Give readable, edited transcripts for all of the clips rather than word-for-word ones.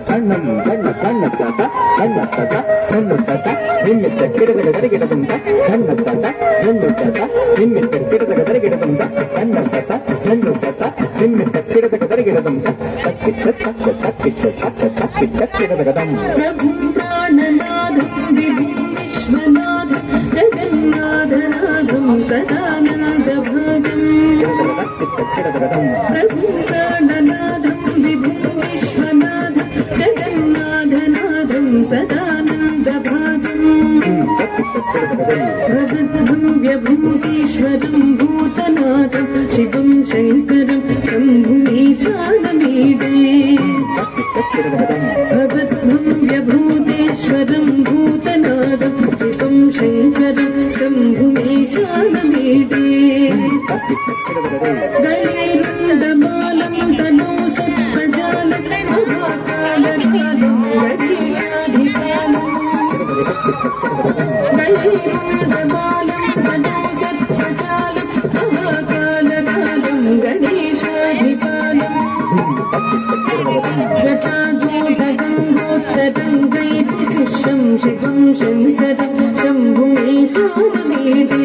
ಕಣ್ಣಂ ಕಣ್ಣ ಕಣ್ಣ ತಾತ ಕಣ್ಣ ತಾತ ಕಣ್ಣು ತಾತ ನಿಮ್ಮಿತ್ತ ಗಿಡದ ಗದರಿಗಿಡದಂತ ಕಣ್ಣ ತಾತ ಕಣ್ಣು ತಾತ ನಿಮ್ಮಿತ್ತ ಗಿಡದ ಗದರಿಗಿಡದಂತ ಕಣ್ಣ ತಾತ ಕಣ್ಣು ತಾತ ನಿಮ್ಮಿತ್ತ ಗಿಡದ ಗದರಿಗಿಡದಂತ ತಪ್ಪಿತ್ತ ತಕ್ಕ ತಪ್ಪಿತ್ತ ತಕ್ಕ ತಪ್ಪಿತ್ತ ಗಿಡದ ಗದಂ ಪ್ರಭು ಪ್ರಾಣನಾಥಂ ವಿಭು ವಿಶ್ವನಾಥಂ ಜಗನ್ನಾಥನಾಥಂ ಸದಾನಂದ ಭಾಗಂ ಪ್ರಭು ಪ್ರಾಣನಾಥಂ ವಿಭು ವಿಶ್ವನಾಥಂ ಜಗನ್ನಾಥನಾಥಂ ಸದಾನಂದ ಭಾಗಂ ಪ್ರಬುದ್ಧಂ ವ್ಯಭೂತೀಶ್ವರಂ ಭೂತನಾಥಂ ಶಿವಂ ಶಂಕರಂ ಶಂಭುಮೀಶಾನಮೀಡೇ ಪ್ರಬುದ್ಧಂ ವ್ಯಭೂತೀಶ್ವರಂ ಭೂತನಾಥಂ ಶಿವಂ ಶಂಕರಂ ಶಂಭುಮೀಶಾನಮೀಡೇ ಗಣೇರುಂಡಮಾಲಂ ತನೋ ಸತ್ಪ್ರಜಾಲಂ ಮಹಾಕಾಲಕಾಲಂ ಗಣೇಶಾಧಿಕಾಲಂ ಗಣೇರುಂಡಮಾಲಂ ತನೋ ಸತ್ಪ್ರಜಾಲಂ ಮಹಾಕಾಲಕಾಲಂ ಗಣೇಶಾಧಿಕಾಲಂ जटाजूटगङ्गोत्तरङ्गैः शिष्यं शिवं शङ्करं शम्भुमीशानमीडे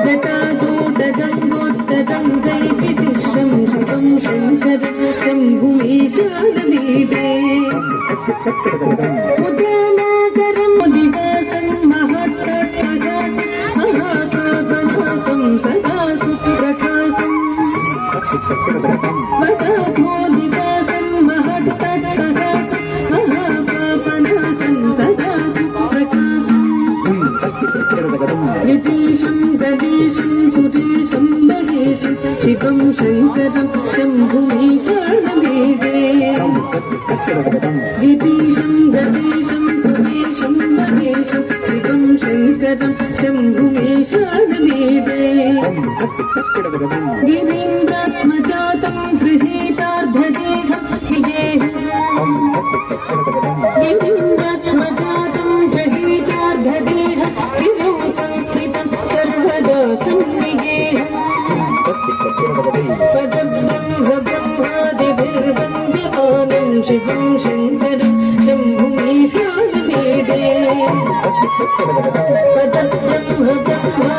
जटाजूटगङ्गोत्तरङ्गैः शिष्यं शिवं शङ्करं शम्भुमीशानमीडे उदयनागरं निवासं महत्तत्प्रकाशं महापापनाशं सदा सुप्रकाशं मदाधोनिवासं महत्तत्प्रकाशं महापापनाशं सदा सुप्रकाशं यतीशं गणेशं सुरेशं महेशं शिवं शङ्करं शम्भुमीशानमीडे यतीशं गणेशं सुरेशं महेशं शिवं शङ्करं शम्भुमीशानमीडे गिरीन्द्रात्मजातं गृहीतार्धदेहं विदेहं गिरीन्द्रात्मजातं गृहीतार्धदेहं गिरौ संस्थितं सर्वदा सन्निगेहम् पदब्रह्मब्रह्मादिभिर्वन्द्यमानं शिवं शङ्करं शम्भुमीशानमीडे पदब्रह्मब्रह्मा